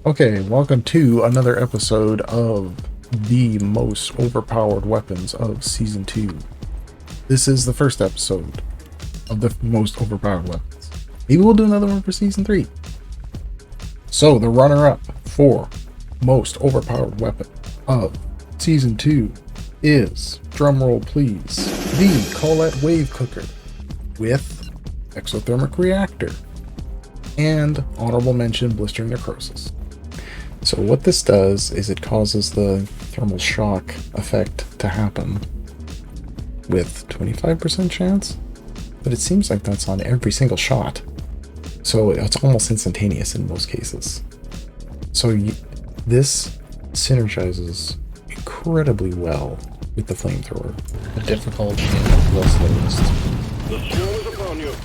Okay, welcome to another episode of the most overpowered weapons of Season 2. This is the first episode of the most overpowered weapons. Maybe we'll do another one for Season 3. So, the runner-up for most overpowered weapon of Season 2 is, drumroll please, the Colette Wave Cooker with Exothermic Reactor and honorable mention Blistering Necrosis. So what this does is it causes the thermal shock effect to happen with 25% chance, but it seems like that's on every single shot. So it's almost instantaneous in most cases. So this synergizes incredibly well with the flamethrower. The difficulty is the slowest. The storm is upon you.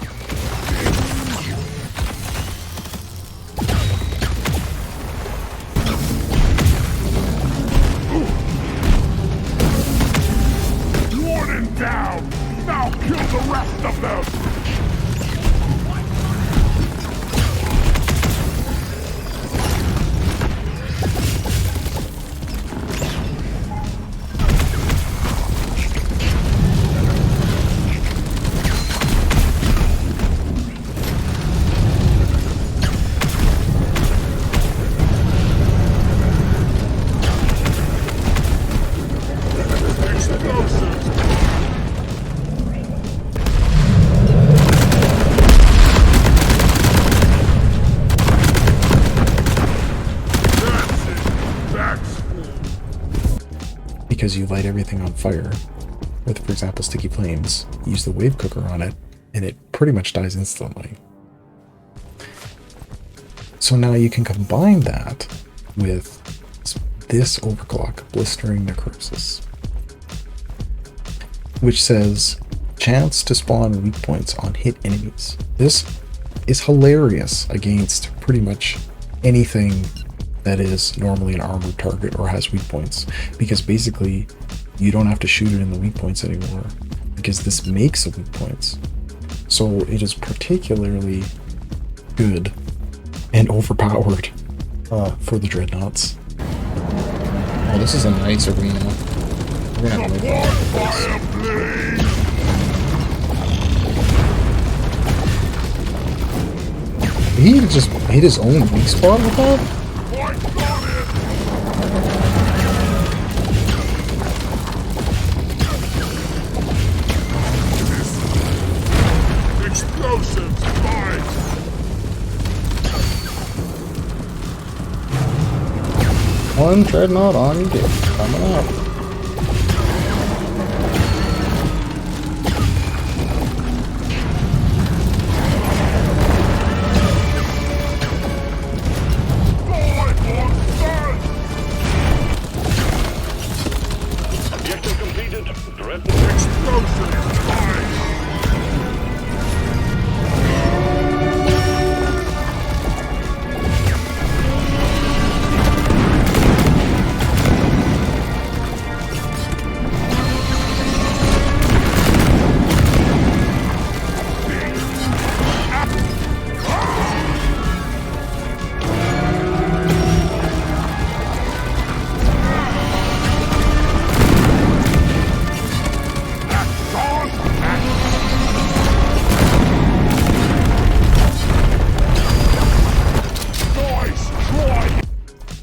Warden down! Now kill the rest of them! Because you light everything on fire with, for example, sticky flames, use the wave cooker on it, and it pretty much dies instantly. So now you can combine that with this overclock, Blistering Necrosis, which says chance to spawn weak points on hit enemies. This is hilarious against pretty much anything that is normally an armored target or has weak points, because basically you don't have to shoot it in the weak points anymore because this makes the weak points. So it is particularly good and overpowered for the Dreadnoughts. Oh, this is a nice arena. We're gonna have to move He just hit his own weak spot with that? Explosives, fight! One Dreadnought on your dick, coming out. Objective completed. Dreadnought explosives, fight!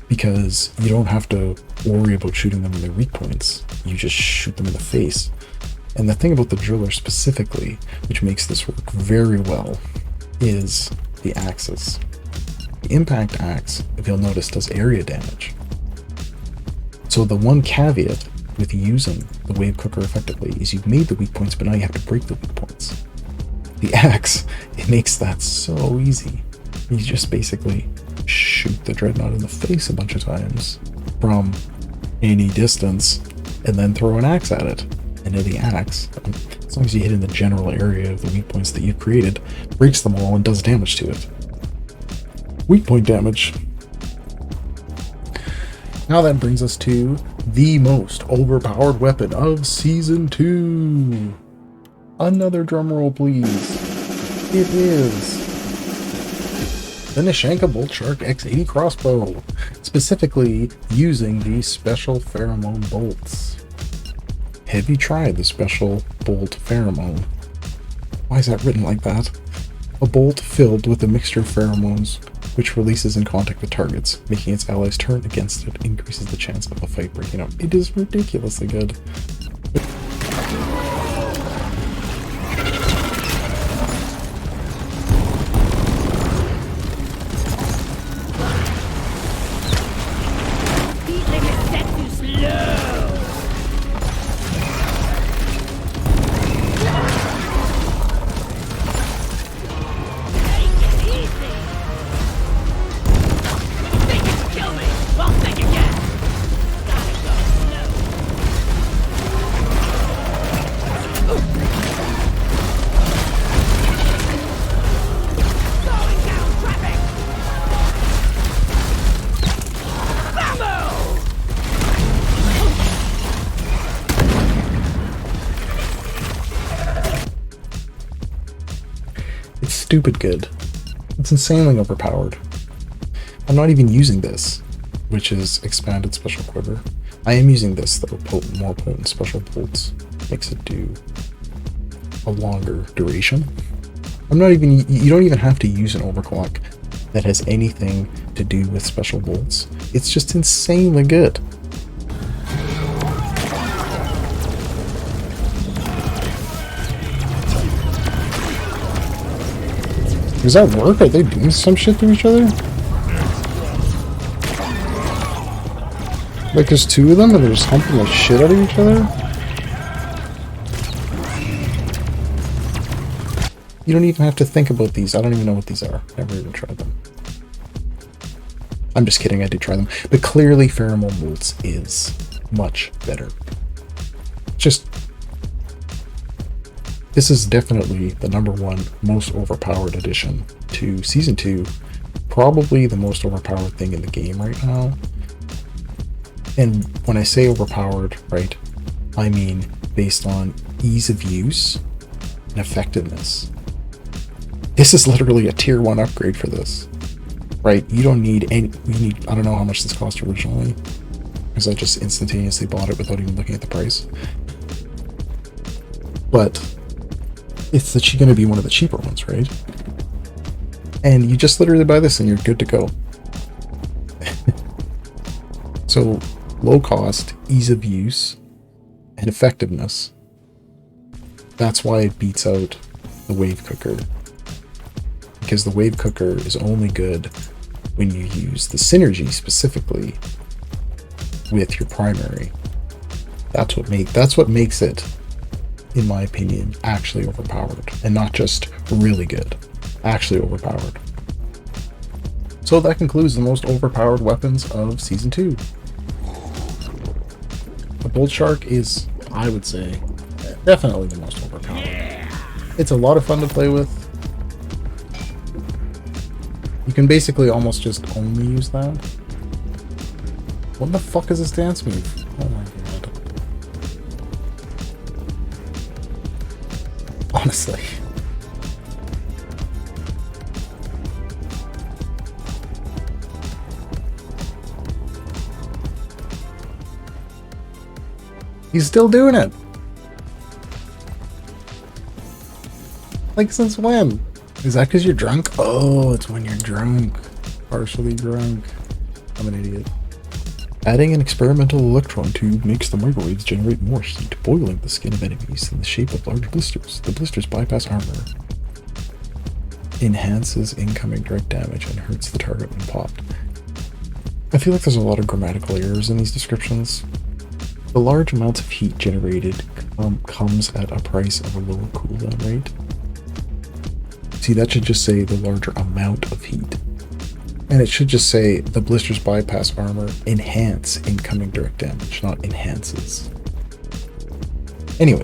Because you don't have to worry about shooting them in their weak points. You just shoot them in the face. And the thing about the driller specifically, which makes this work very well, is the axes. The impact axe, if you'll notice, does area damage. So the one caveat with using the wave cooker effectively is you've made the weak points, but now you have to break the weak points. The axe, it makes that so easy. You just basically shoot the Dreadnought in the face a bunch of times from any distance and then throw an axe at it. And then the axe, as long as you hit in the general area of the weak points that you've created, breaks them all and does damage to it. Weak point damage. Now that brings us to the most overpowered weapon of Season 2. Another drum roll, please. It is the Nishanka Bolt Shark X80 crossbow, specifically using the special pheromone bolts. Have you tried the special bolt pheromone? Why is that written like that? A bolt filled with a mixture of pheromones, which releases in contact with targets, making its allies turn against it, increases the chance of a fight breaking out. It is ridiculously good. It's stupid good. It's insanely overpowered. I'm not even using this, which is expanded special quiver. I am using this though, more potent special bolts. Makes it do a longer duration. You don't even have to use an overclock that has anything to do with special bolts. It's just insanely good. Does that work? Are they doing some shit to each other? Like there's two of them and they're just humping the shit out of each other? You don't even have to think about these. I don't even know what these are. Never even tried them. I'm just kidding, I did try them. But clearly Pheromone Bolts is much better. This is definitely the #1 most overpowered addition to Season 2. Probably the most overpowered thing in the game right now. And when I say overpowered, right, I mean based on ease of use and effectiveness. This is literally a tier 1 upgrade for this. Right? You don't need any... I don't know how much this cost originally, because I just instantaneously bought it without even looking at the price. But it's going to be one of the cheaper ones, right? And you just literally buy this and you're good to go. So, low cost, ease of use, and effectiveness. That's why it beats out the Wave Cooker. Because the Wave Cooker is only good when you use the synergy specifically with your primary. That's what makes it, in my opinion, actually overpowered. And not just really good. Actually overpowered. So that concludes the most overpowered weapons of Season 2. The Bolt Shark is, I would say, definitely the most overpowered. It's a lot of fun to play with. You can basically almost just only use that. What the fuck is this dance move? Oh my god. Honestly. He's still doing it. Like, since when? Is that because you're drunk? Oh, it's when you're drunk. Partially drunk. I'm an idiot. Adding an experimental electron tube makes the microwaves generate more heat, boiling the skin of enemies in the shape of large blisters. The blisters bypass armor, enhances incoming direct damage, and hurts the target when popped. I feel like there's a lot of grammatical errors in these descriptions. The large amounts of heat generated comes at a price of a lower cooldown rate. See, that should just say the larger amount of heat. And it should just say the blisters bypass armor enhance incoming direct damage, not enhances. Anyway,